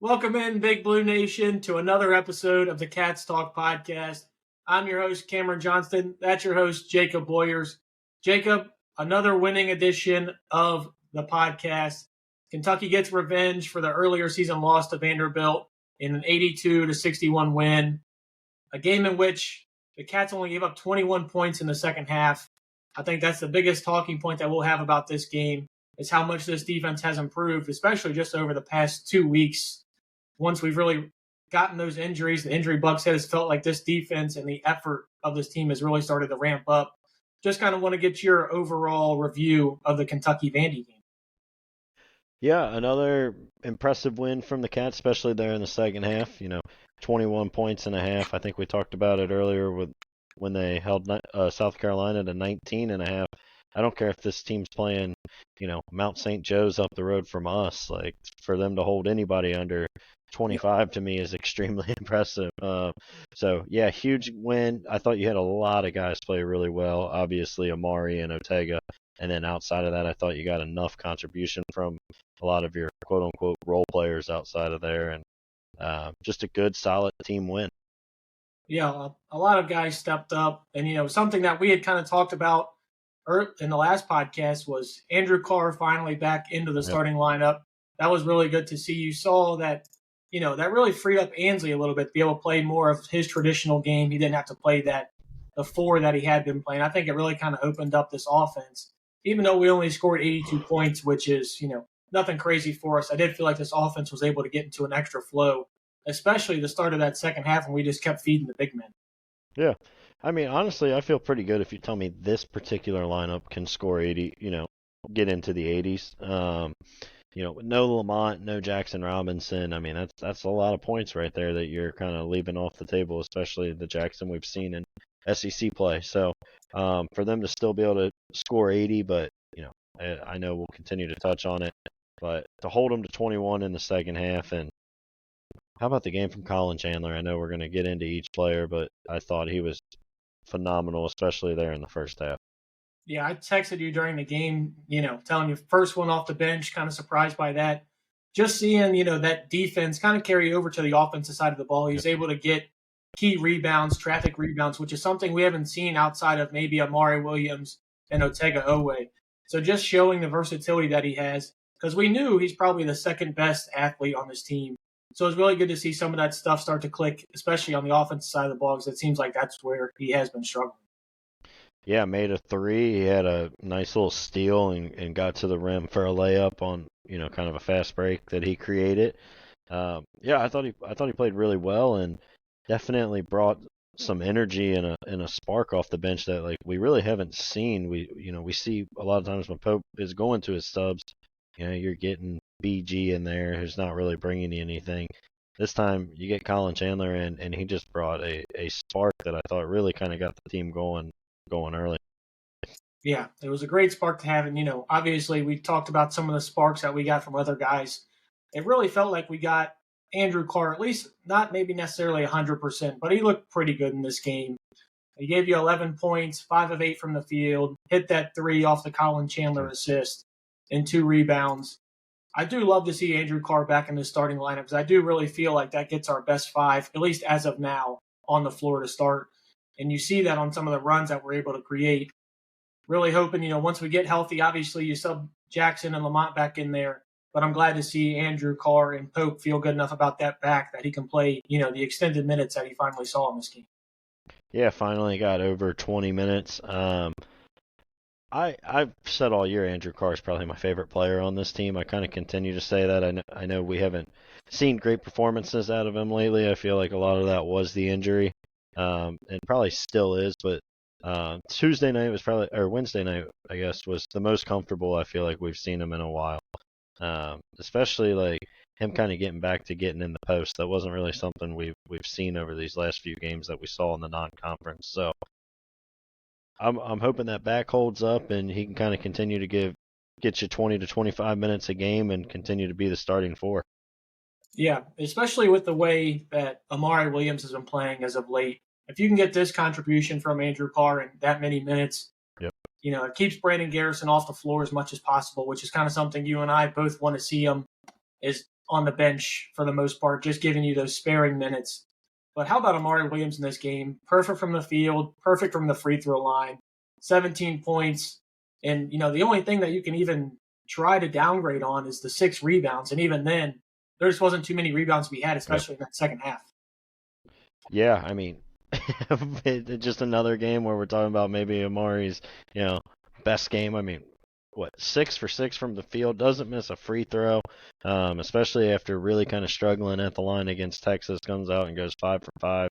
Welcome in, Big Blue Nation, to another episode of the Cats Talk podcast. I'm your host, Cameron Johnston. That's your host, Jacob Boyers. Jacob, another winning edition of the podcast. Kentucky gets revenge for the earlier season loss to Vanderbilt in an 82-61 win, a game in which the Cats only gave up 21 points in the second half. I think that's the biggest talking point that we'll have about this game is how much this defense has improved, especially just over the past 2 weeks. Once we've really gotten those injuries, the injury bug has felt like this defense and the effort of this team has really started to ramp up. Just kind of want to get your overall review of the Kentucky Vandy game. Yeah, another impressive win from the Cats, especially there in the second half. 21 points and a half. I think we talked about it earlier when they held South Carolina to 19 and a half. I don't care if this team's playing, Mount St. Joe's up the road from us. Like, for them to hold anybody under 25 to me is extremely impressive. So, huge win. I thought you had a lot of guys play really well. Obviously, Amari and Ortega. And then outside of that, I thought you got enough contribution from a lot of your quote-unquote role players outside of there. And just a good, solid team win. Yeah, a lot of guys stepped up. And, something that we had kind of talked about in the last podcast was Andrew Carr finally back into the starting lineup. That was really good to see. You saw that, that really freed up Ansley a little bit to be able to play more of his traditional game. He didn't have to play the four that he had been playing. I think it really kind of opened up this offense. Even though we only scored 82 points, which is, nothing crazy for us, I did feel like this offense was able to get into an extra flow, especially the start of that second half when we just kept feeding the big men. Yeah. I mean, honestly, I feel pretty good if you tell me this particular lineup can score 80, get into the 80s. With no Lamont, no Jackson Robinson, I mean, that's a lot of points right there that you're kind of leaving off the table, especially the Jackson we've seen in SEC play. So for them to still be able to score 80, but, I know we'll continue to touch on it, but to hold them to 21 in the second half. And how about the game from Collin Chandler? I know we're going to get into each player, but I thought he was phenomenal, especially there in the first half. Yeah, I texted you during the game, telling you first one off the bench, kind of surprised by that. Just seeing, that defense kind of carry over to the offensive side of the ball. He's able to get key rebounds, traffic rebounds, which is something we haven't seen outside of maybe Amari Williams and Otega Owe. So just showing the versatility that he has, because we knew he's probably the second best athlete on this team. So it's really good to see some of that stuff start to click, especially on the offensive side of the ball, because it seems like that's where he has been struggling. Yeah, made a three. He had a nice little steal and got to the rim for a layup on, kind of a fast break that he created. I thought he played really well and definitely brought some energy and a spark off the bench that like we really haven't seen. We see a lot of times when Pope is going to his subs, you're getting BG in there who's not really bringing you anything. This time you get Collin Chandler in, and he just brought a spark that I thought really kind of got the team going early. Yeah, it was a great spark to have. And, obviously we talked about some of the sparks that we got from other guys. It really felt like we got Andrew Carr, at least not maybe necessarily 100%, but he looked pretty good in this game. He gave you 11 points, 5 of 8 from the field, hit that 3 off the Collin Chandler assist, and 2 rebounds. I do love to see Andrew Carr back in the starting lineup because I do really feel like that gets our best 5, at least as of now, on the floor to start. And you see that on some of the runs that we're able to create. Really hoping, once we get healthy, obviously you sub Jackson and Lamont back in there. But I'm glad to see Andrew Carr and Pope feel good enough about that back that he can play, the extended minutes that he finally saw in this game. Yeah, finally got over 20 minutes. I've said all year Andrew Carr is probably my favorite player on this team. I kind of continue to say that. I know we haven't seen great performances out of him lately. I feel like a lot of that was the injury, and probably still is. But Wednesday night, I guess, was the most comfortable I feel like we've seen him in a while. Especially like him kind of getting back to getting in the post. That wasn't really something we've seen over these last few games that we saw in the non-conference. So I'm hoping that back holds up and he can kind of continue to get you 20 to 25 minutes a game and continue to be the starting 4. Yeah, especially with the way that Amari Williams has been playing as of late. If you can get this contribution from Andrew Carr in that many minutes, it keeps Brandon Garrison off the floor as much as possible, which is kind of something you and I both want to see him, is on the bench for the most part, just giving you those sparing minutes. But how about Amari Williams in this game? Perfect from the field, perfect from the free throw line, 17 points. And, the only thing that you can even try to downgrade on is the 6 rebounds. And even then, there just wasn't too many rebounds to be had, especially in that second half. Yeah, I mean, it's just another game where we're talking about maybe Amari's, best game. I mean, what, 6 for 6 from the field, doesn't miss a free throw, especially after really kind of struggling at the line against Texas, comes out and goes 5 for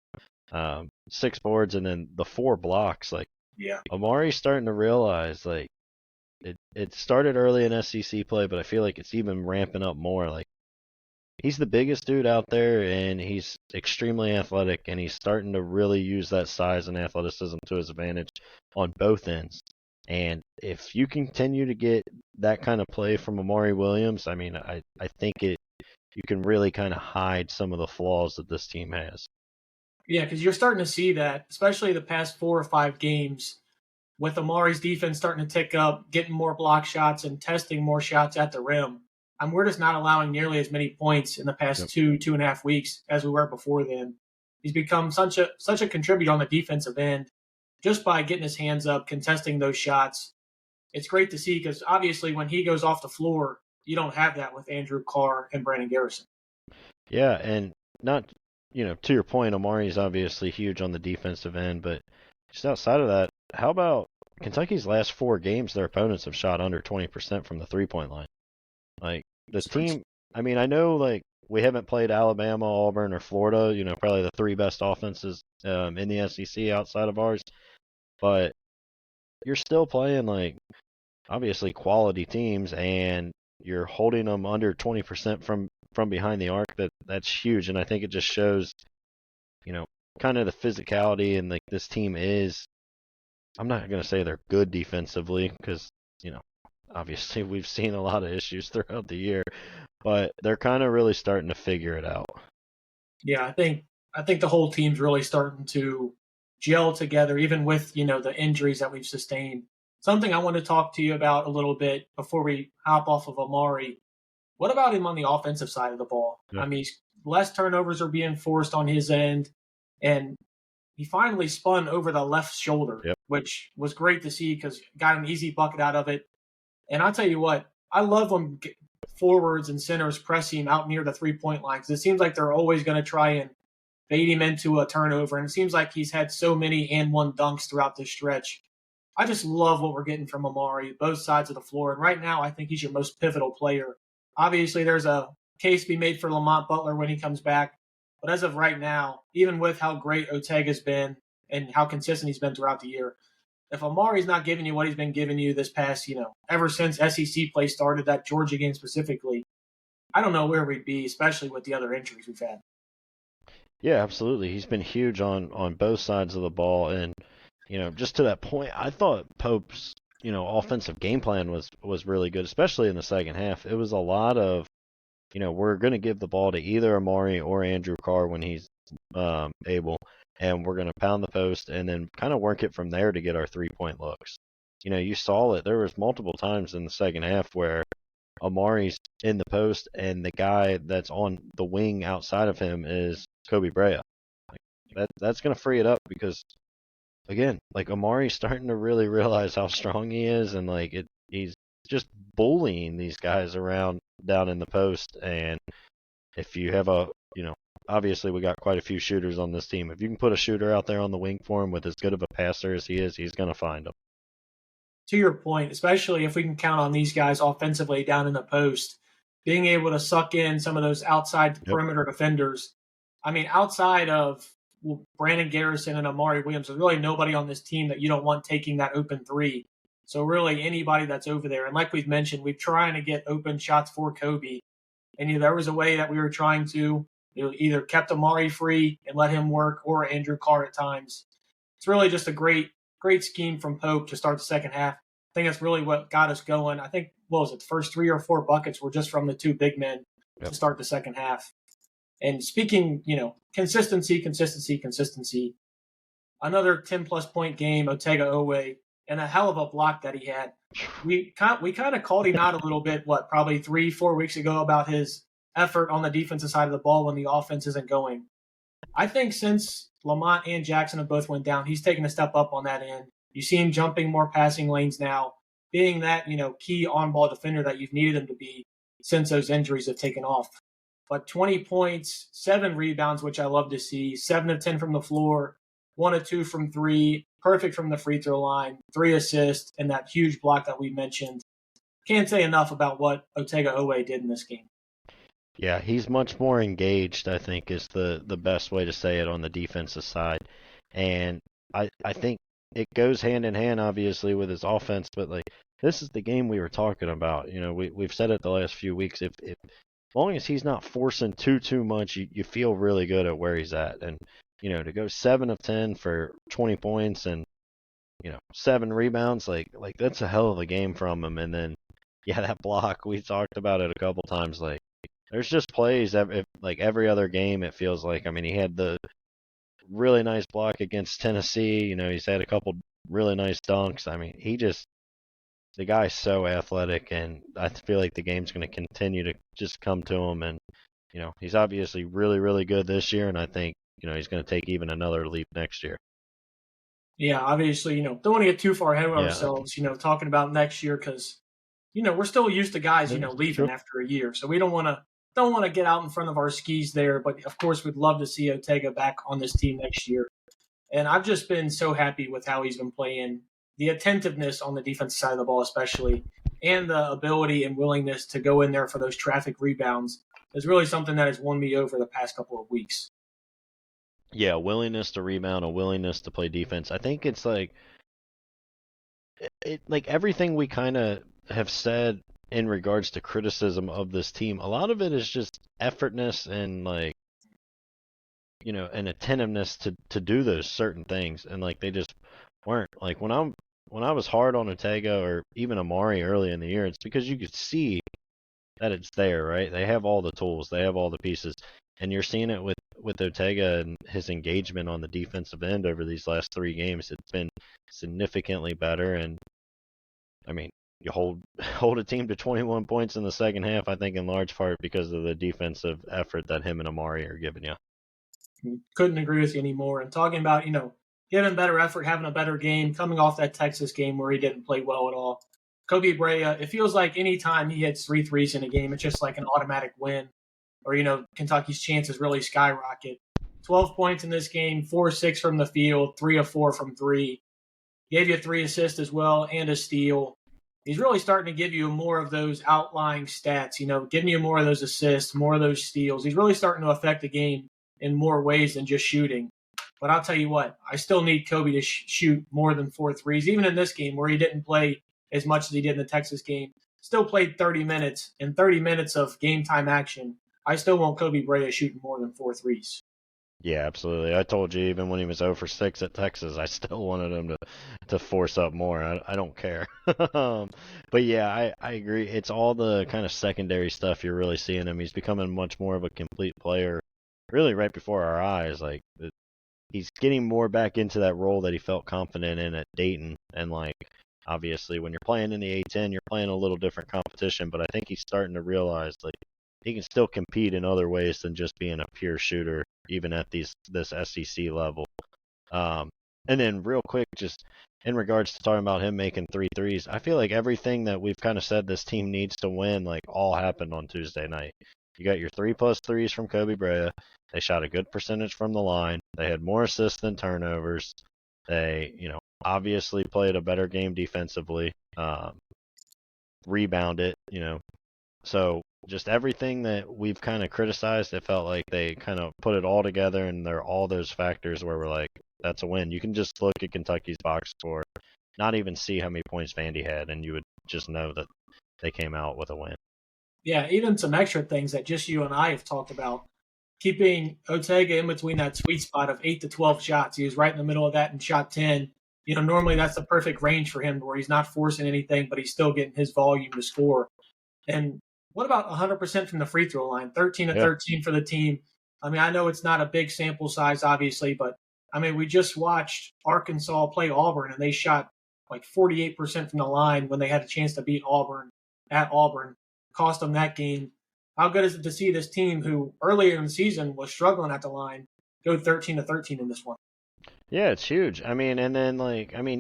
5, 6 boards, and then the 4 blocks. Like, Yeah. Amari's starting to realize, like, it started early in SEC play, but I feel like it's even ramping up more. Like, he's the biggest dude out there, and he's extremely athletic, and he's starting to really use that size and athleticism to his advantage on both ends. And if you continue to get that kind of play from Amari Williams, I mean, I think you can really kind of hide some of the flaws that this team has. Yeah, because you're starting to see that, especially the past 4 or 5 games, with Amari's defense starting to tick up, getting more block shots and testing more shots at the rim. We're just not allowing nearly as many points in the past 2.5 weeks as we were before then. He's become such a contributor on the defensive end just by getting his hands up, contesting those shots. It's great to see because obviously when he goes off the floor, you don't have that with Andrew Carr and Brandon Garrison. Yeah, and not, to your point, Amari's obviously huge on the defensive end, but just outside of that, how about Kentucky's last 4 games, their opponents have shot under 20% from the three-point line. Like, the team, I mean, I know, like, we haven't played Alabama, Auburn, or Florida, probably the 3 best offenses in the SEC outside of ours, but you're still playing, like, obviously quality teams, and you're holding them under 20% from behind the arc. That's huge, and I think it just shows, kind of the physicality, and, like, this team is, I'm not going to say they're good defensively because, obviously we've seen a lot of issues throughout the year, but they're kind of really starting to figure it out. Yeah, I think the whole team's really starting to gel together, even with, the injuries that we've sustained. Something I want to talk to you about a little bit before we hop off of Amari. What about him on the offensive side of the ball? Yeah. I mean, less turnovers are being forced on his end, and he finally spun over the left shoulder, which was great to see because got an easy bucket out of it. And I'll tell you what, I love when forwards and centers press him out near the three-point line because it seems like they're always going to try and bait him into a turnover. And it seems like he's had so many and one dunks throughout this stretch. I just love what we're getting from Amari, both sides of the floor. And right now, I think he's your most pivotal player. Obviously, there's a case to be made for Lamont Butler when he comes back. But as of right now, even with how great Ortega's been and how consistent he's been throughout the year, if Amari's not giving you what he's been giving you this past, ever since SEC play started, that Georgia game specifically, I don't know where we'd be, especially with the other injuries we've had. Yeah, absolutely. He's been huge on both sides of the ball. And, just to that point, I thought Pope's, offensive game plan was really good, especially in the second half. It was a lot of, we're going to give the ball to either Amari or Andrew Carr when he's able, and we're going to pound the post and then kind of work it from there to get our three-point looks. You saw it. There was multiple times in the second half where Amari's in the post and the guy that's on the wing outside of him is Kobe Brea. Like, that's going to free it up because, again, like, Amari's starting to really realize how strong he is, and like he's just bullying these guys around down in the post. And if you have obviously we got quite a few shooters on this team. If you can put a shooter out there on the wing for him with as good of a passer as he is, he's going to find them. To your point, especially if we can count on these guys offensively down in the post, being able to suck in some of those outside perimeter defenders. I mean, outside of Brandon Garrison and Amari Williams, there's really nobody on this team that you don't want taking that open three. So really anybody that's over there. And like we've mentioned, we're trying to get open shots for Kobe. And there was a way that we were trying to either kept Amari free and let him work, or Andrew Carr at times. It's really just a great scheme from Pope to start the second half. I think that's really what got us going. I think, the first 3 or 4 buckets were just from the 2 big men to start the second half. And speaking, consistency. Another 10-plus point game, Otega Owe, and a hell of a block that he had. We kind of called him out a little bit, probably 3-4 weeks ago about his effort on the defensive side of the ball when the offense isn't going. I think since Lamont and Jackson have both went down, he's taken a step up on that end. You see him jumping more passing lanes now, being that, key on-ball defender that you've needed him to be since those injuries have taken off. But 20 points, 7 rebounds, which I love to see, 7 of 10 from the floor, 1 of 2 from 3, perfect from the free throw line, 3 assists, and that huge block that we mentioned. Can't say enough about what Otega Owe did in this game. Yeah, he's much more engaged, I think, is the best way to say it on the defensive side. And I think it goes hand in hand, obviously, with his offense, but like this is the game we were talking about. We've said it the last few weeks. If as long as he's not forcing too much, you feel really good at where he's at. And to go 7 of 10 for 20 points and 7 rebounds, like that's a hell of a game from him. And then that block, we talked about it a couple times, like there's just plays like every other game it feels like. I mean, he had the really nice block against Tennessee. He's had a couple really nice dunks. I mean, the guy's so athletic, and I feel like the game's going to continue to just come to him. And he's obviously really, really good this year, and I think he's going to take even another leap next year. Yeah, obviously, don't want to get too far ahead of ourselves, talking about next year because, we're still used to guys, leaving after a year. So we don't want to get out in front of our skis there. But, of course, we'd love to see Otega back on this team next year. And I've just been so happy with how he's been playing, the attentiveness on the defensive side of the ball especially, and the ability and willingness to go in there for those traffic rebounds is really something that has won me over the past couple of weeks. Yeah, willingness to rebound, a willingness to play defense. I think it's like everything we kind of have said in regards to criticism of this team. A lot of it is just effortness and an attentiveness to do those certain things, and they just weren't. Like when I was hard on Ortega or even Amari early in the year, it's because you could see that it's there, right? They have all the tools, they have all the pieces, and you're seeing it with Ortega and his engagement on the defensive end over these last 3 games. It's been significantly better, and I mean, you hold a team to 21 points in the second half, I think in large part because of the defensive effort that him and Amari are giving you. Couldn't agree with you anymore. And talking about, giving better effort, having a better game, coming off that Texas game where he didn't play well at all. Kobe Brea, it feels like any time he hits 3 threes in a game, it's just like an automatic win. Or, Kentucky's chances really skyrocket. 12 points in this game, 4 of 6 from the field, 3 of 4 from 3. Gave you 3 assists as well and a steal. He's really starting to give you more of those outlying stats, giving you more of those assists, more of those steals. He's really starting to affect the game in more ways than just shooting. But I'll tell you what, I still need Kobe to shoot more than 4 threes, even in this game where he didn't play as much as he did in the Texas game. Still played 30 minutes, and 30 minutes of game time action. I still want Kobe Brea shooting more than 4 threes. Yeah, absolutely. I told you even when he was 0 for 6 at Texas, I still wanted him to force up more. I don't care. But yeah, I agree. It's all the kind of secondary stuff you're really seeing him. He's becoming much more of a complete player, really right before our eyes. Like he's getting more back into that role that he felt confident in at Dayton. And obviously when you're playing in the A10, you're playing a little different competition. But I think he's starting to realize he can still compete in other ways than just being a pure shooter, even at this SEC level. And then real quick, just in regards to talking about him making 3 threes, I feel like everything that we've kind of said this team needs to win, all happened on Tuesday night. You got your 3+ threes from Kobe Brea. They shot a good percentage from the line. They had more assists than turnovers. They, obviously played a better game defensively. Rebounded, So just everything that we've kind of criticized, it felt like they kind of put it all together, and there are all those factors where we're like, that's a win. You can just look at Kentucky's box score, not even see how many points Vandy had, and you would just know that they came out with a win. Yeah, even some extra things that just you and I have talked about. Keeping Otega in between that sweet spot of 8 to 12 shots. He was right in the middle of that and shot 10. Normally that's the perfect range for him where he's not forcing anything, but he's still getting his volume to score. And what about 100% from the free throw line? 13 to 13 for the team. I mean, I know it's not a big sample size, obviously, but I mean, we just watched Arkansas play Auburn, and they shot 48% from the line when they had a chance to beat Auburn at Auburn. Cost them that game. how good is it to see this team who earlier in the season was struggling at the line go 13-13 in this one? Yeah, it's huge. I mean, and then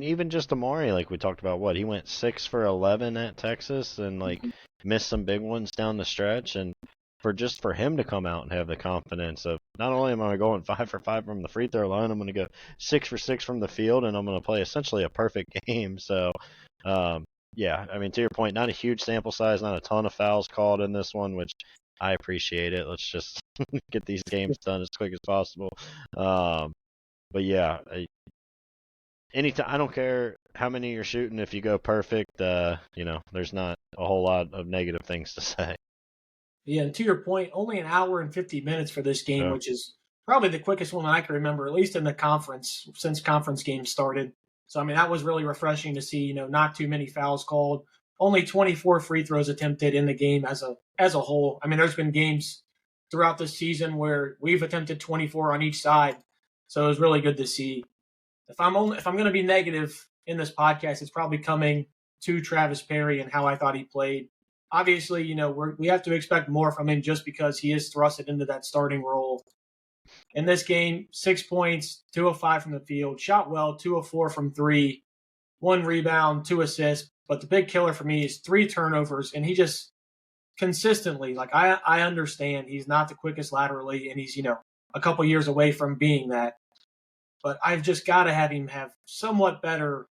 even just Amari, like we talked about, what he went 6 for 11 at Texas, and like missed some big ones down the stretch, and for him to come out and have the confidence of, not only am I going 5 for 5 from the free throw line, I'm going to go 6 for 6 from the field, and I'm going to play essentially a perfect game. So, yeah, I mean, to your point, not a huge sample size, not a ton of fouls called in this one, which I appreciate it. Let's just get these games done as quick as possible. But yeah, anytime, I don't care how many you're shooting. If you go perfect, there's not a whole lot of negative things to say. Yeah, and to your point, only an hour and 50 minutes for this game, Yeah. which is probably the quickest one I can remember, at least in the conference, since conference games started. So, I mean, that was really refreshing to see, not too many fouls called, only 24 free throws attempted in the game as a whole. I mean, there's been games throughout this season where we've attempted 24 on each side. So it was really good to see. If I'm going to be negative in this podcast, it's probably coming to Travis Perry and how I thought he played. Obviously, we have to expect more from him just because he is thrusted into that starting role. In this game, 6 points, 2 of 5 from the field, shot well, 2 of 4 from 3, 1 rebound, 2 assists. But the big killer for me is 3 turnovers, and he just consistently, like I understand he's not the quickest laterally, and he's, a couple years away from being that. But I've just got to have him have somewhat better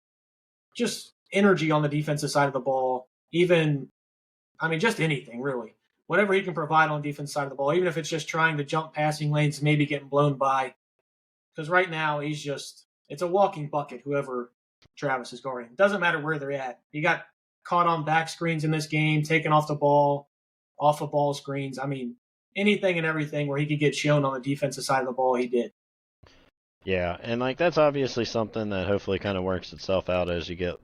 just energy on the defensive side of the ball. Just anything, really. Whatever he can provide on the defense side of the ball, even if it's just trying to jump passing lanes and maybe getting blown by. Because right now, it's a walking bucket, whoever Travis is guarding. It doesn't matter where they're at. He got caught on back screens in this game, taken off the ball, off of ball screens. I mean, anything and everything where he could get shown on the defensive side of the ball, he did. Yeah, and that's obviously something that hopefully kind of works itself out as you get,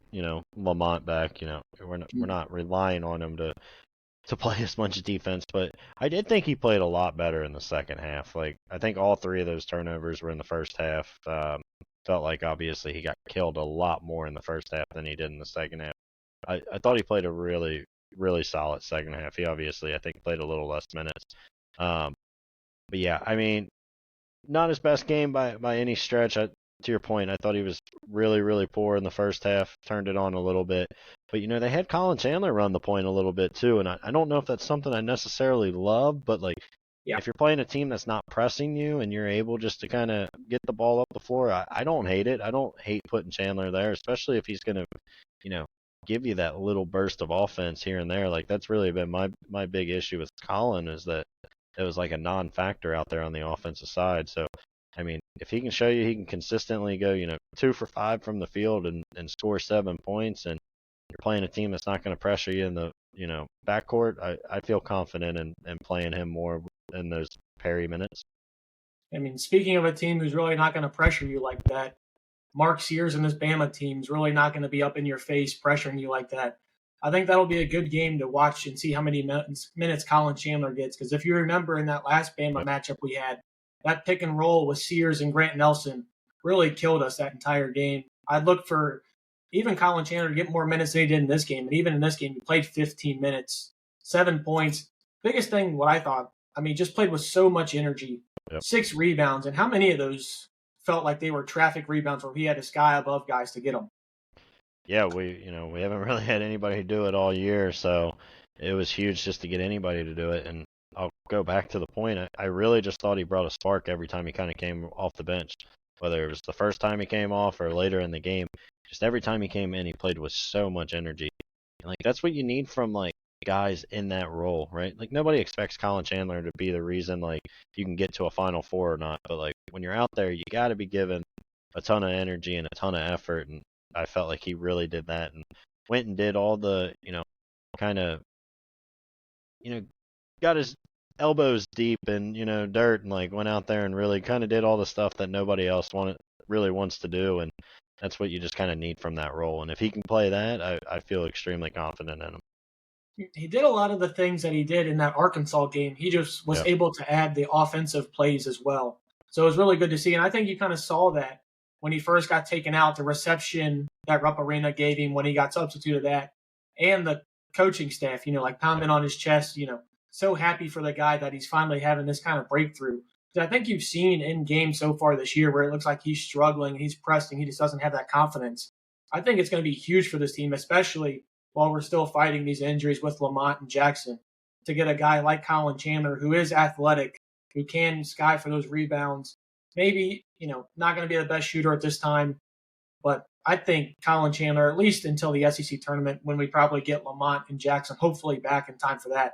Lamont back. We're not relying on him to play as much defense, but I did think he played a lot better in the second half. Like, I think all 3 of those turnovers were in the first half. Felt like obviously he got killed a lot more in the first half than he did in the second half. I thought he played a really, really solid second half. He obviously, I think, played a little less minutes. But yeah, I mean, not his best game by any stretch. To your point, I thought he was really, really poor in the first half, turned it on a little bit. But, they had Collin Chandler run the point a little bit too, and I don't know if that's something I necessarily love, but, if you're playing a team that's not pressing you and you're able just to kind of get the ball up the floor, I don't hate it. I don't hate putting Chandler there, especially if he's going to, give you that little burst of offense here and there. Like, that's really been my big issue with Collin, is that it was like a non-factor out there on the offensive side. So, I mean, if he can show you he can consistently go, 2 for 5 from the field and score 7 points, and you're playing a team that's not going to pressure you in the, backcourt, I feel confident in playing him more in those Perry minutes. I mean, speaking of a team who's really not going to pressure you like that, Mark Sears and this Bama team's really not going to be up in your face pressuring you like that. I think that'll be a good game to watch and see how many minutes Collin Chandler gets. Because if you remember in that last Bama matchup we had, that pick and roll with Sears and Grant Nelson really killed us that entire game. I'd look for even Collin Chandler to get more minutes than he did in this game. And even in this game, he played 15 minutes, 7 points. Biggest thing, what I thought, just played with so much energy. Yep. 6 rebounds. And how many of those felt like they were traffic rebounds where he had to sky above guys to get them? Yeah, we haven't really had anybody do it all year, so it was huge just to get anybody to do it. And I'll go back to the point. I really just thought he brought a spark every time he kind of came off the bench, whether it was the first time he came off or later in the game. Just every time he came in, he played with so much energy. And that's what you need from guys in that role, right? Like, nobody expects Collin Chandler to be the reason you can get to a Final Four or not. But when you're out there, you got to be given a ton of energy and a ton of effort. And I felt like he really did that and went and did all the, kind of, got his elbows deep in, dirt, and went out there and really kind of did all the stuff that nobody else really wants to do. And that's what you just kind of need from that role. And if he can play that, I feel extremely confident in him. He did a lot of the things that he did in that Arkansas game. He just was able to add the offensive plays as well. So it was really good to see. And I think you kind of saw that when he first got taken out, the reception that Rupp Arena gave him when he got substituted that, and the coaching staff, pounding on his chest, so happy for the guy that he's finally having this kind of breakthrough. I think you've seen in games so far this year where it looks like he's struggling, he's pressing, he just doesn't have that confidence. I think it's going to be huge for this team, especially while we're still fighting these injuries with Lamont and Jackson, to get a guy like Collin Chandler who is athletic, who can sky for those rebounds. Maybe, not going to be the best shooter at this time, but I think Collin Chandler, at least until the SEC tournament, when we probably get Lamont and Jackson hopefully back in time for that,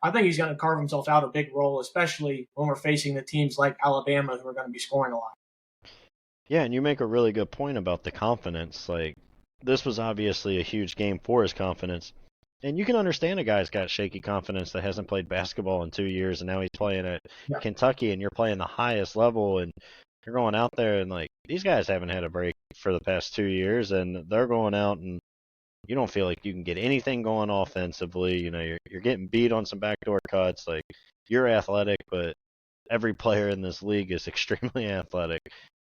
I think he's going to carve himself out a big role, especially when we're facing the teams like Alabama who are going to be scoring a lot. Yeah, and you make a really good point about the confidence. Like, this was obviously a huge game for his confidence. And you can understand a guy's got shaky confidence that hasn't played basketball in 2 years, and now he's playing at Kentucky, and you're playing the highest level, and you're going out there, and, like, these guys haven't had a break for the past 2 years, and they're going out, and you don't feel like you can get anything going offensively. You're getting beat on some backdoor cuts. Like, you're athletic, but every player in this league is extremely athletic.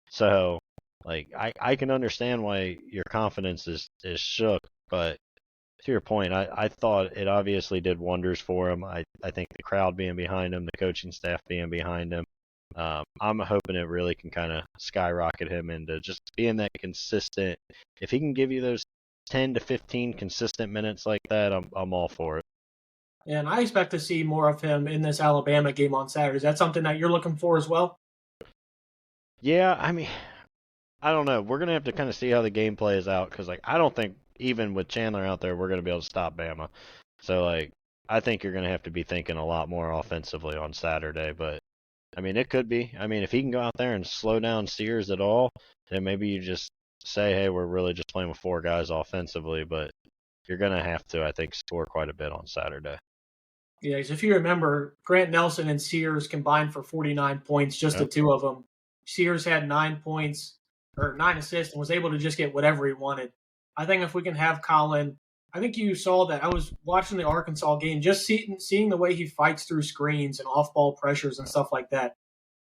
So, like, I can understand why your confidence is shook, but to your point, I thought it obviously did wonders for him. I think the crowd being behind him, the coaching staff being behind him, I'm hoping it really can kind of skyrocket him into just being that consistent. If he can give you those 10 to 15 consistent minutes like that, I'm all for it. And I expect to see more of him in this Alabama game on Saturday. Is that something that you're looking for as well? Yeah, I mean, I don't know. We're going to have to kind of see how the game plays out because, like, I don't think even with Chandler out there, we're going to be able to stop Bama. So, like, I think you're going to have to be thinking a lot more offensively on Saturday. But, I mean, it could be. I mean, if he can go out there and slow down Sears at all, then maybe you just say, hey, we're really just playing with 4 guys offensively. But you're going to have to, I think, score quite a bit on Saturday. Yeah, because if you remember, Grant Nelson and Sears combined for 49 points, just the two of them. Sears had 9 points or 9 assists and was able to just get whatever he wanted. I think if we can have Collin, I think you saw that. I was watching the Arkansas game, just seeing the way he fights through screens and off-ball pressures and stuff like that.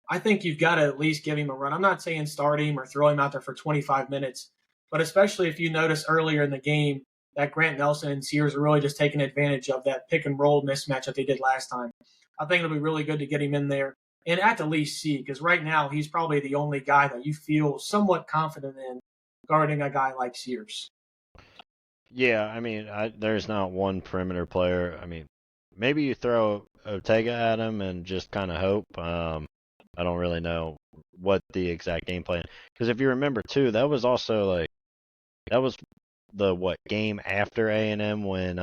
I think you've got to at least give him a run. I'm not saying start him or throw him out there for 25 minutes, but especially if you notice earlier in the game that Grant Nelson and Sears are really just taking advantage of that pick-and-roll mismatch that they did last time. I think it'll be really good to get him in there and at the least see, because right now he's probably the only guy that you feel somewhat confident in guarding a guy like Sears. Yeah, I mean, there's not one perimeter player. I mean, maybe you throw Ortega at him and just kind of hope. I don't really know what the exact game plan. Because if you remember too, that was also that was the game after A&M when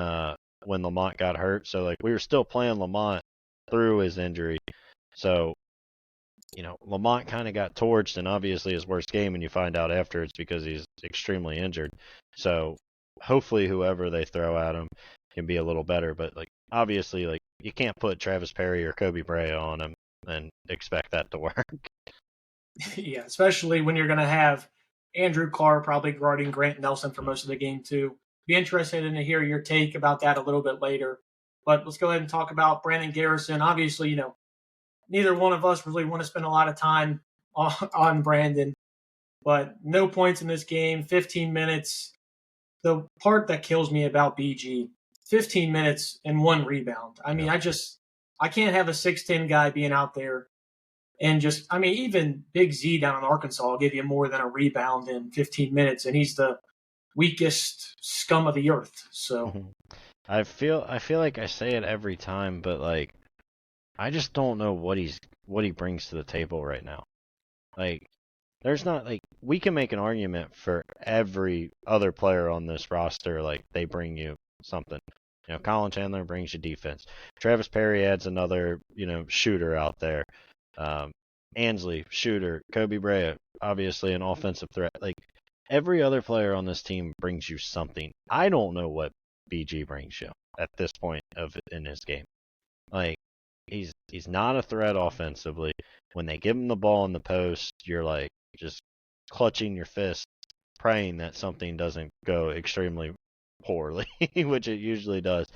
Lamont got hurt. So like we were still playing Lamont through his injury. So Lamont kind of got torched, and obviously his worst game, and you find out after it's because he's extremely injured. So hopefully whoever they throw at him can be a little better. But obviously you can't put Travis Perry or Kobe Brea on him and expect that to work. Yeah, especially when you're going to have Andrew Carr probably guarding Grant Nelson for most of the game too. Be interested in to hear your take about that a little bit later. But let's go ahead and talk about Brandon Garrison. Obviously, neither one of us really want to spend a lot of time on Brandon, but no points in this game, 15 minutes. The part that kills me about BG, 15 minutes and 1 rebound. I mean, I can't have a 6'10" guy being out there and even Big Z down in Arkansas will give you more than a rebound in 15 minutes, and he's the weakest scum of the earth. So I feel like I say it every time, but I just don't know what he brings to the table right now. There's not we can make an argument for every other player on this roster. They bring you something. Collin Chandler brings you defense. Travis Perry adds another shooter out there. Ansley, shooter. Kobe Brea, obviously an offensive threat. Every other player on this team brings you something. I don't know what BG brings you at this point in his game. He's not a threat offensively. When they give him the ball in the post, you're just clutching your fist, praying that something doesn't go extremely poorly, which it usually does.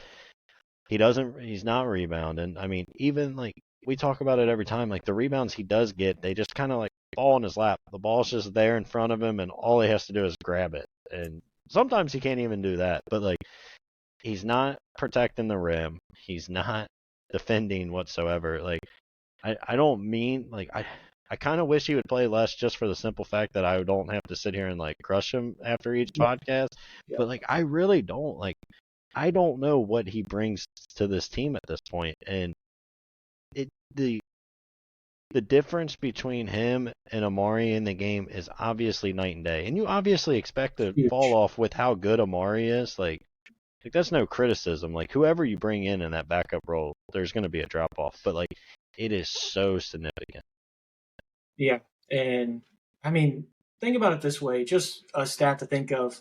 He's not rebounding. I mean, even we talk about it every time, the rebounds he does get, they just kind of fall in his lap. The ball's just there in front of him, and all he has to do is grab it. And sometimes he can't even do that. But he's not protecting the rim. He's not defending whatsoever. Like, I don't mean, like, I kind of wish he would play less just for the simple fact that I don't have to sit here and, like, crush him after each Yeah. podcast. Yeah. But, like, I really don't. Like, I don't know what he brings to this team at this point. And the difference between him and Amari in the game is obviously night and day. And you obviously expect to fall Huge. off with how good Amari is. Like that's no criticism. Like whoever you bring in that backup role, there's going to be a drop off. But like it is so significant. Yeah. And I mean, think about it this way, just a stat to think of.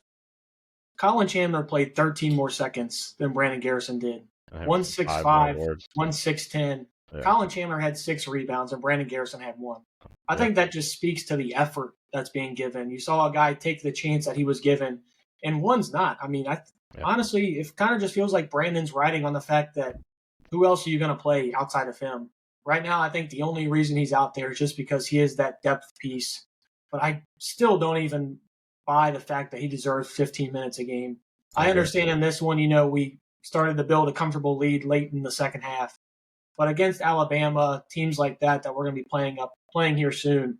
Collin Chandler played 13 more seconds than Brandon Garrison did. I have 165, 5 more 1610. Yeah. Collin Chandler had 6 rebounds and Brandon Garrison had 1. I think that just speaks to the effort that's being given. You saw a guy take the chance that he was given, and one's not. I mean, honestly, it kind of just feels like Brandon's riding on the fact that who else are you going to play outside of him? Right now, I think the only reason he's out there is just because he is that depth piece. But I still don't even buy the fact that he deserves 15 minutes a game. I understand in this one, we started to build a comfortable lead late in the second half. But against Alabama, teams like that we're going to be playing here soon,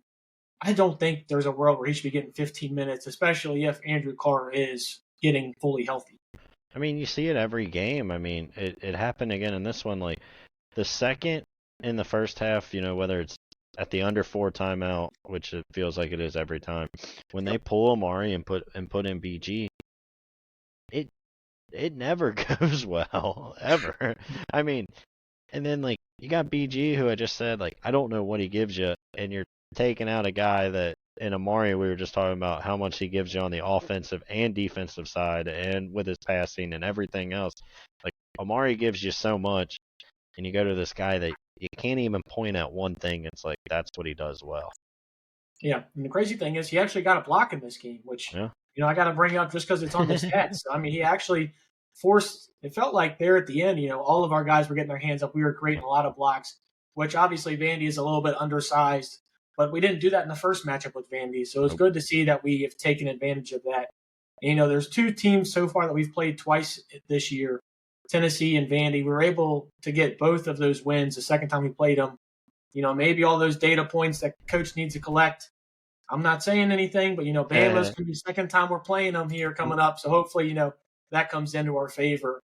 I don't think there's a world where he should be getting 15 minutes, especially if Andrew Carr is getting fully healthy. I mean, you see it every game. I mean, it happened again in this one. Like the second in the first half, whether it's at the under 4 timeout, which it feels like it is every time, when they pull Amari and put in BG, it never goes well ever. I mean, and then like you got BG, who I just said like I don't know what he gives you, and you're taking out a guy that in Amari we were just talking about how much he gives you on the offensive and defensive side, and with his passing and everything else. Like Amari gives you so much, and you go to this guy that you can't even point at one thing. It's like that's what he does well. Yeah, and the crazy thing is he actually got a block in this game, which I got to bring up just because it's on the stats. I mean, he actually forced. It felt like there at the end, all of our guys were getting their hands up. We were creating a lot of blocks, which obviously Vandy is a little bit undersized, but we didn't do that in the first matchup with Vandy. So it's good to see that we have taken advantage of that. And, there's 2 teams so far that we've played twice this year, Tennessee and Vandy. We were able to get both of those wins the second time we played them. Maybe all those data points that coach needs to collect. I'm not saying anything, but, Bama's going to be the second time we're playing them here coming up. So hopefully, that comes into our favor.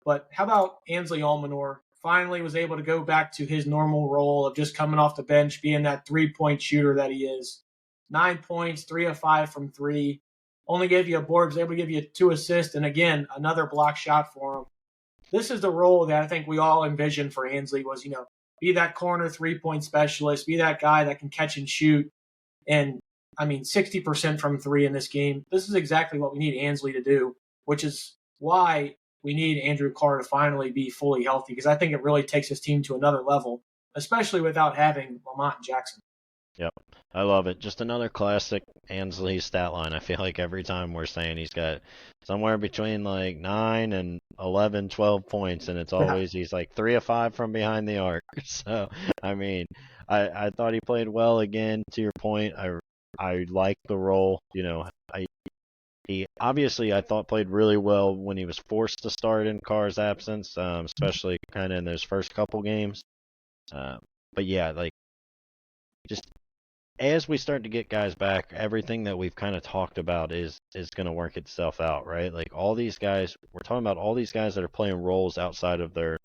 But how about Ansley Almanor? Finally was able to go back to his normal role of just coming off the bench, being that 3-point shooter that he is. 9 points, 3 of 5 from 3. Only gave you a board, was able to give you 2 assists, and again, another block shot for him. This is the role that I think we all envisioned for Ansley was, be that corner 3-point specialist, be that guy that can catch and shoot. And, 60% from 3 in this game. This is exactly what we need Ansley to do, which is why we need Andrew Carr to finally be fully healthy, because I think it really takes his team to another level, especially without having Lamont and Jackson. Yep. I love it. Just another classic Ansley stat line. I feel like every time we're saying he's got somewhere between like 9 and 11, 12 points, and it's always he's like 3 of 5 from behind the arc. So, I thought he played well again, to your point. I like the role. He obviously, I thought, played really well when he was forced to start in Carr's absence, especially kind of in those first couple games. But yeah, like just as we start to get guys back, everything that we've kind of talked about is going to work itself out, right? Like all these guys, we're talking about all these guys that are playing roles outside of their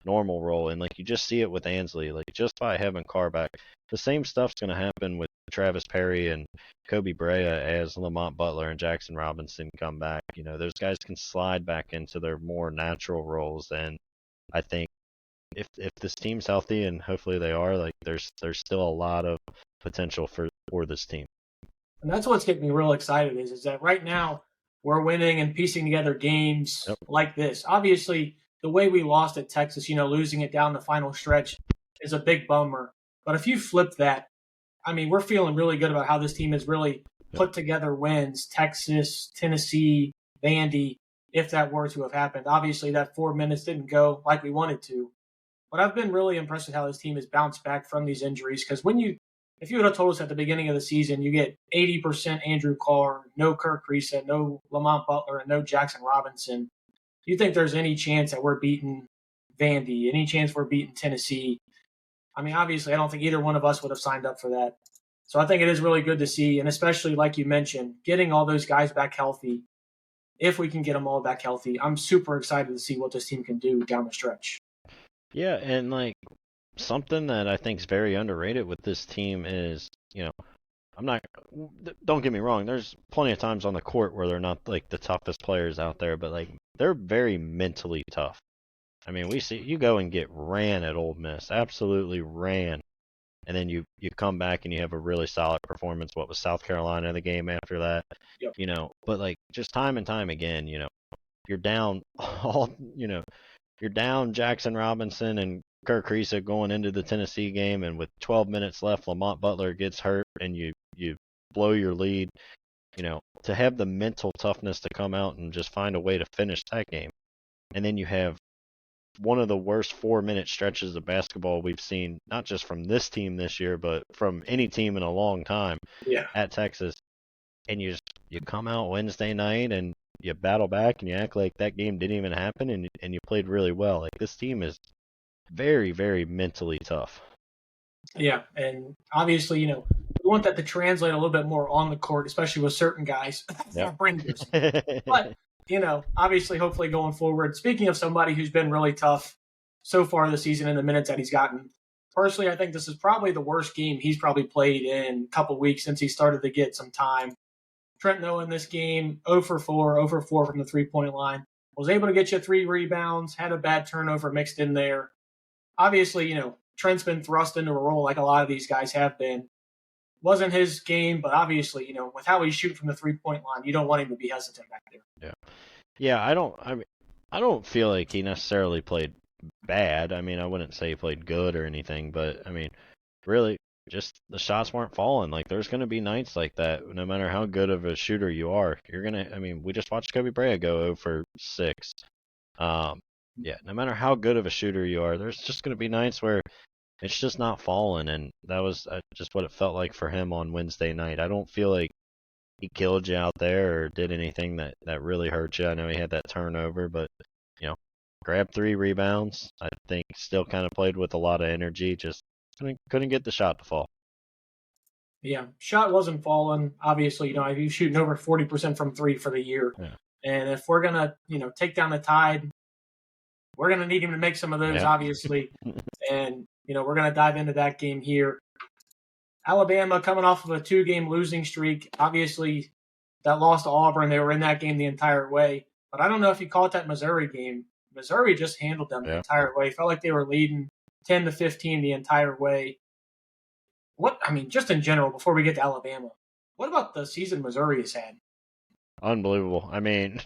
normal role, and like you just see it with Ansley, like just by having Carr back, the same stuff's going to happen with Travis Perry and Kobe Brea as Lamont Butler and Jackson Robinson come back. Those guys can slide back into their more natural roles, and I think if this team's healthy, and hopefully they are, like there's still a lot of potential for this team. And that's what's getting me real excited is that right now we're winning and piecing together games like this. Obviously, the way we lost at Texas, losing it down the final stretch is a big bummer. But if you flip that, we're feeling really good about how this team has really put together wins. Texas, Tennessee, Vandy, if that were to have happened. Obviously, that 4 minutes didn't go like we wanted to. But I've been really impressed with how this team has bounced back from these injuries. Because if you would have told us at the beginning of the season, you get 80% Andrew Carr, no Kirk Risa, no Lamont Butler, and no Jackson Robinson, do you think there's any chance that we're beating Vandy, any chance we're beating Tennessee. I mean, obviously, I don't think either one of us would have signed up for that. So I think it is really good to see, and especially like you mentioned, getting all those guys back healthy. If we can get them all back healthy, I'm super excited to see what this team can do down the stretch. Yeah, and like something that I think is very underrated with this team is, I'm not. Don't get me wrong. There's plenty of times on the court where they're not like the toughest players out there, but like they're very mentally tough. I mean, we see you go and get ran at Ole Miss, absolutely ran, and then you come back and you have a really solid performance. What was South Carolina the game after that? Yep. But like just time and time again, you're down all, you're down Jackson Robinson and Kirk Kriisa going into the Tennessee game, and with 12 minutes left, Lamont Butler gets hurt, and you blow your lead. To have the mental toughness to come out and just find a way to finish that game, and then you have one of the worst 4-minute stretches of basketball we've seen, not just from this team this year, but from any team in a long time at Texas. And you come out Wednesday night and you battle back and you act like that game didn't even happen, and you played really well. Like this team is very, very mentally tough. Yeah, and obviously, we want that to translate a little bit more on the court, especially with certain guys. Yep. But, obviously, hopefully going forward, speaking of somebody who's been really tough so far this season in the minutes that he's gotten, personally, I think this is probably the worst game he's probably played in a couple weeks since he started to get some time. Trent Noah in this game, 0 for 4, 0 for 4 from the three-point line. Was able to get you 3 rebounds, had a bad turnover mixed in there. Obviously, Trent's been thrust into a role like a lot of these guys have been. Wasn't his game, but obviously, with how he shoots from the three-point line, you don't want him to be hesitant back there. Yeah. I don't feel like he necessarily played bad. I mean, I wouldn't say he played good or anything, but I mean, really, just the shots weren't falling. Like there's going to be nights like that. No matter how good of a shooter you are, we just watched Kobe Bryant go 0 for 6. No matter how good of a shooter you are, there's just going to be nights where it's just not falling, and that was just what it felt like for him on Wednesday night. I don't feel like he killed you out there or did anything that really hurt you. I know he had that turnover, but grabbed 3 rebounds. I think still kind of played with a lot of energy, just couldn't get the shot to fall. Yeah, shot wasn't falling. Obviously, he's shooting over 40% from 3 for the year. Yeah. And if we're going to, take down the Tide, we're going to need him to make some of those, obviously. And, we're going to dive into that game here. Alabama coming off of a 2-game losing streak. Obviously, that loss to Auburn, they were in that game the entire way. But I don't know if you caught that Missouri game. Missouri just handled them the entire way. Felt like they were leading 10-15 the entire way. Just in general, before we get to Alabama, what about the season Missouri has had? Unbelievable. I mean,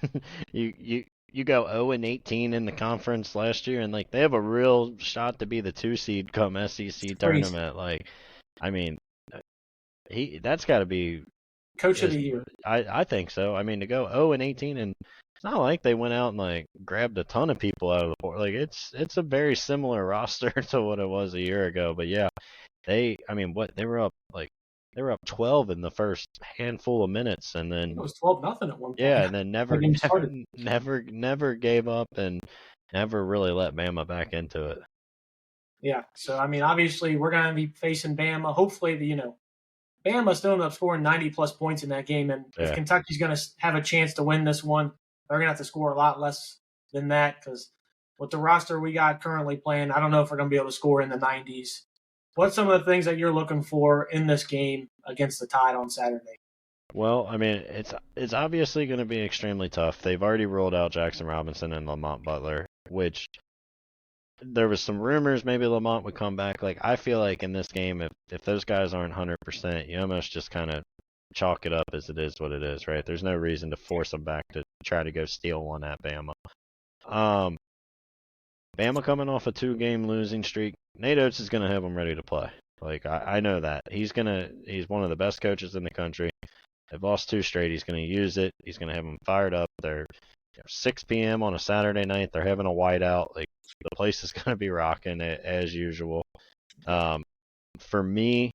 you go 0-18 in the conference last year, and like they have a real shot to be the 2 seed come SEC tournament. Like, I mean, that's got to be coach of the year. I think so. I mean, to go 0-18, and it's not like they went out and like grabbed a ton of people out of the port. Like it's a very similar roster to what it was a year ago. But yeah, they were up 12 in the first handful of minutes, and then it was 12-0 at one point. Yeah, and then never gave up and never really let Bama back into it. Yeah, so obviously we're going to be facing Bama. Hopefully, Bama still ends up scoring 90-plus points in that game, and if Kentucky's going to have a chance to win this one, they're going to have to score a lot less than that because with the roster we got currently playing, I don't know if we're going to be able to score in the 90s. What's some of the things that you're looking for in this game against the Tide on Saturday? Well, it's obviously going to be extremely tough. They've already ruled out Jackson Robinson and Lamont Butler, which there was some rumors maybe Lamont would come back. Like I feel like in this game, if those guys aren't 100%, you almost just kind of chalk it up as it is what it is, right? There's no reason to force them back to try to go steal one at Bama. Bama coming off a 2-game losing streak. Nate Oates is going to have them ready to play. Like I know that he's one of the best coaches in the country. They've lost 2 straight. He's going to use it. He's going to have them fired up. They're 6 p.m. on a Saturday night. They're having a whiteout. Like the place is going to be rocking as usual. For me,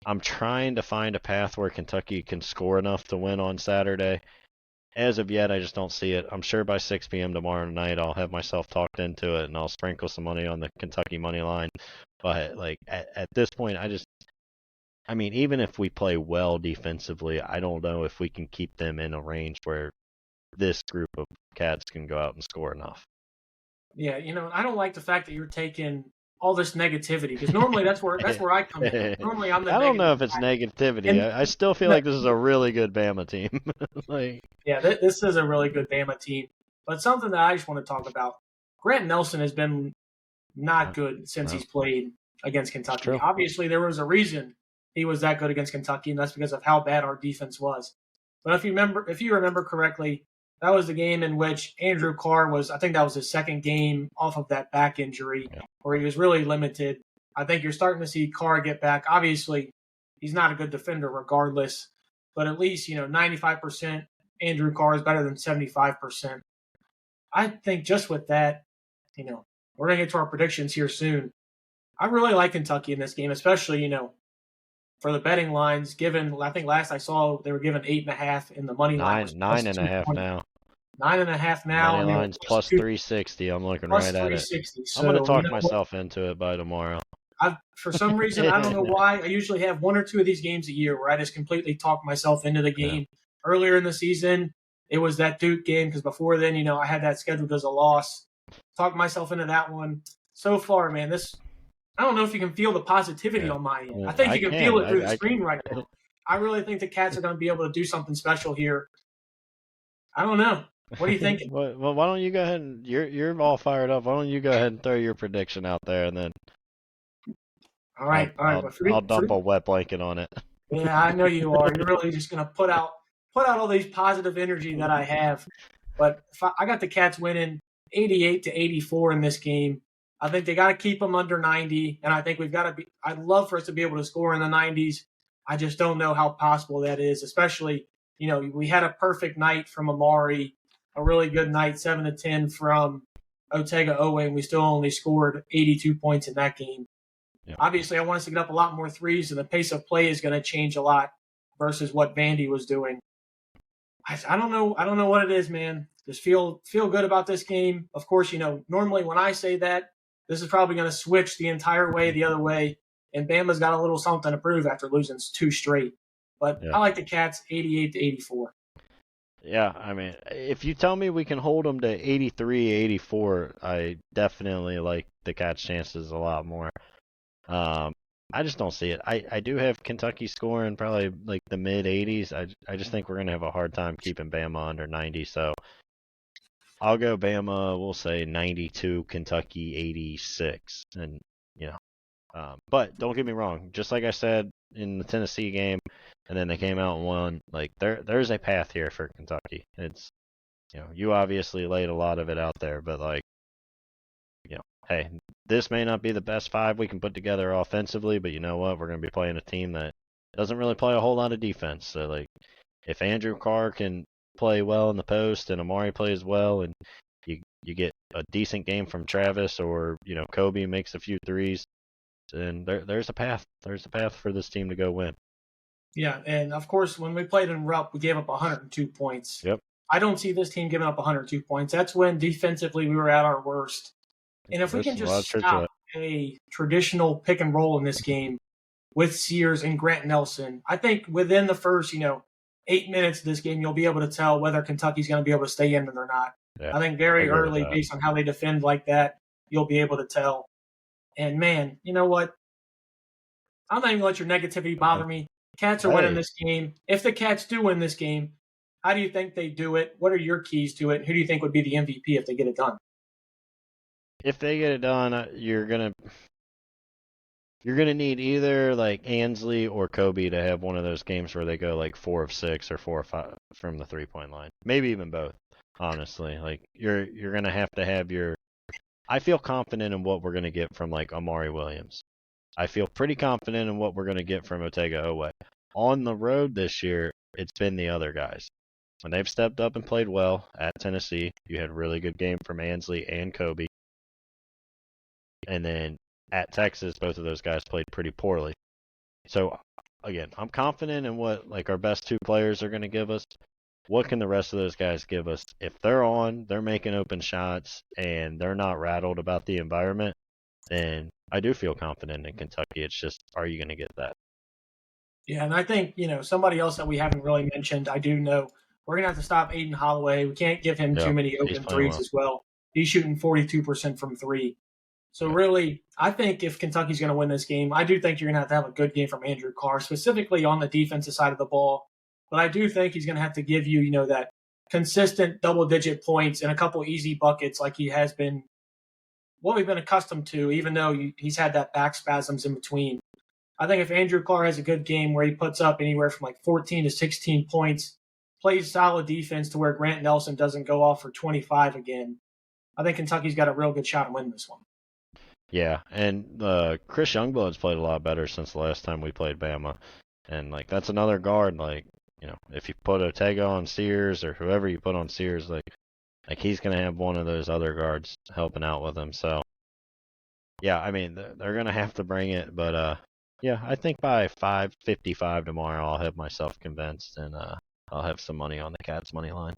I'm trying to find a path where Kentucky can score enough to win on Saturday. as of yet, I just don't see it. I'm sure by 6 p.m. tomorrow night, I'll have myself talked into it, and I'll sprinkle some money on the Kentucky money line. But like at this point, I mean, even if we play well defensively, I don't know if we can keep them in a range where this group of Cats can go out and score enough. Yeah, I don't like the fact that you're taking all this negativity because normally that's where I come in. Normally I'm the I don't know negative if it's guy. negativity. And I still feel no, like this is a really good Bama team. Like, yeah, this is a really good Bama team. But something that I just want to talk about: Grant Nelson has been not good since no, he's played against it's Kentucky. true. Obviously, there was a reason he was that good against Kentucky, and that's because of how bad our defense was. But if you remember correctly, that was the game in which Andrew Carr was. I think that was his second game off of that back injury, Yeah. where he was really limited. I think you're starting to see Carr get back. Obviously, he's not a good defender, regardless, but at least 95% Andrew Carr is better than 75%. I think just with that, we're going to get to our predictions here soon. I really like Kentucky in this game, especially, for the betting lines. Given, I think last I saw they were given 8.5, and the money line was Nine plus and a half 220. now. 9.5 now, Money and they were line's plus 360. I'm looking plus right at it. 360. I'm gonna So talk myself into it by tomorrow. For some reason, I don't know why. I usually have one or two of these games a year where I just completely talk myself into the Yeah. game. Earlier in the season, it was that Duke game because before then, I had that scheduled as a loss. Talked myself into that one. So far, man, I don't know if you can feel the positivity Yeah. on my end. Yeah, I think I you can feel can. it through the screen right now. I really think the Cats are going to be able to do something special here. I don't know. What are you thinking? Well, why don't you go ahead and you're all fired up. Why don't you go ahead and throw your prediction out there, and then All right, all right. I'll dump a wet blanket on it. Yeah, I know you are. You're really just going to put out all these positive energy that I have. But I got the Cats winning 88-84 in this game. I think they got to keep them under 90, and I think we've got to be. I'd love for us to be able to score in the 90s. I just don't know how possible that is. Especially, we had a perfect night from Amari, a really good night, 7-10 from Otega Owe, and we still only scored 82 points in that game. Yeah. Obviously, I want us to get up a lot more threes, and the pace of play is going to change a lot versus what Vandy was doing. I don't know. I don't know what it is, man. Just feel good about this game. Of course, normally when I say that, this is probably going to switch the entire way the other way, and Bama's got a little something to prove after losing 2 straight. But Yeah. I like the Cats 88-84. Yeah, I mean, if you tell me we can hold them to 83, 84, I definitely like the Cats' chances a lot more. I just don't see it. I do have Kentucky scoring probably like the mid 80s. I just think we're gonna have a hard time keeping Bama under 90. So I'll go Bama. We'll say 92, Kentucky 86, and you know. But don't get me wrong. Just like I said in the Tennessee game, and then they came out and won. Like there's a path here for Kentucky. It's you obviously laid a lot of it out there, but like hey, this may not be the best five we can put together offensively, but you know what? We're going to be playing a team that doesn't really play a whole lot of defense. So, like, if Andrew Carr can play well in the post and Amari plays well and you get a decent game from Travis or, Kobe makes a few threes, then there's a path. There's a path for this team to go win. Yeah, and of course, when we played in Rupp, we gave up 102 points. Yep. I don't see this team giving up 102 points. That's when defensively we were at our worst. And if we can just stop a traditional pick and roll in this game with Sears and Grant Nelson, I think within the first, 8 minutes of this game, you'll be able to tell whether Kentucky's going to be able to stay in it or not. Yeah, I think very early, based on how they defend like that, you'll be able to tell. And, man, you know what? I'm not even going to let your negativity bother me. Cats are winning this game. If the Cats do win this game, how do you think they do it? What are your keys to it? Who do you think would be the MVP if they get it done? If they get it done, you're gonna need either like Ansley or Kobe to have one of those games where they go like 4 of 6 or 4 of 5 from the 3-point line. Maybe even both. Honestly, like you're gonna have to have your. I feel confident in what we're gonna get from like Amari Williams. I feel pretty confident in what we're gonna get from Otega Owe. On the road this year, it's been the other guys. When they've stepped up and played well at Tennessee, you had a really good game from Ansley and Kobe. And then at Texas, both of those guys played pretty poorly. So, again, I'm confident in what like our best two players are going to give us. what can the rest of those guys give us? If they're on, they're making open shots, and they're not rattled about the environment, then I do feel confident in Kentucky. It's just, are you going to get that? Yeah, and I think, somebody else that we haven't really mentioned, I do know we're going to have to stop Aiden Holloway. We can't give him too Yep, many he's open playing threes well. as well. He's shooting 42% from three. So Yep. really, I think if Kentucky's going to win this game, I do think you're going to have a good game from Andrew Carr, specifically on the defensive side of the ball. But I do think he's going to have to give you, that consistent double-digit points and a couple easy buckets like he has been, what we've been accustomed to, even though he's had that back spasms in between. I think if Andrew Carr has a good game where he puts up anywhere from like 14 to 16 points, plays solid defense to where Grant Nelson doesn't go off for 25 again, I think Kentucky's got a real good shot to win this one. Yeah, and Chris Youngblood's played a lot better since the last time we played Bama. And, like, that's another guard, like, if you put Otega on Sears or whoever you put on Sears, like he's going to have one of those other guards helping out with him. So, yeah, I mean, they're going to have to bring it. But, yeah, I think by 5:55 tomorrow I'll have myself convinced, and I'll have some money on the Cats money line.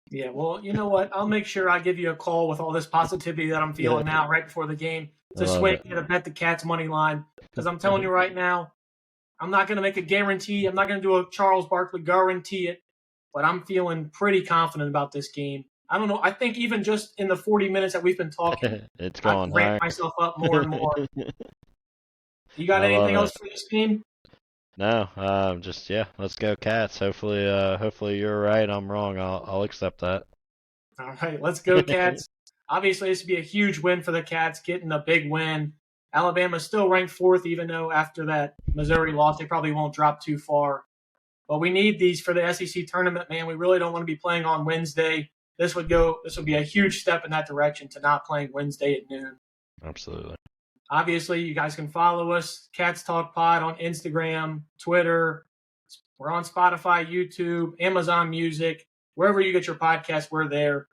Yeah, well, you know what? I'll make sure I give you a call with all this positivity that I'm feeling now right before the game to swing and to bet the Cats money line. Because I'm telling you right now, I'm not going to make a guarantee. I'm not going to do a Charles Barkley guarantee it, but I'm feeling pretty confident about this game. I don't know. I think even just in the 40 minutes that we've been talking, It's I've going higher. ramped myself up more and more. You got I love anything else it. for this game? No, let's go Cats. Hopefully you're right. I'm wrong. I'll accept that. All right, let's go, Cats. Obviously, this would be a huge win for the Cats, getting a big win. Alabama's still ranked fourth, even though after that Missouri loss, they probably won't drop too far. But we need these for the SEC tournament, man. We really don't want to be playing on Wednesday. This would be a huge step in that direction to not playing Wednesday at noon. Absolutely. Obviously, you guys can follow us, Cats Talk Pod, on Instagram, Twitter. We're on Spotify, YouTube, Amazon Music. Wherever you get your podcast, we're there.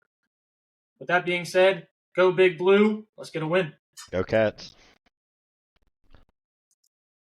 With that being said, go Big Blue. Let's get a win. Go Cats.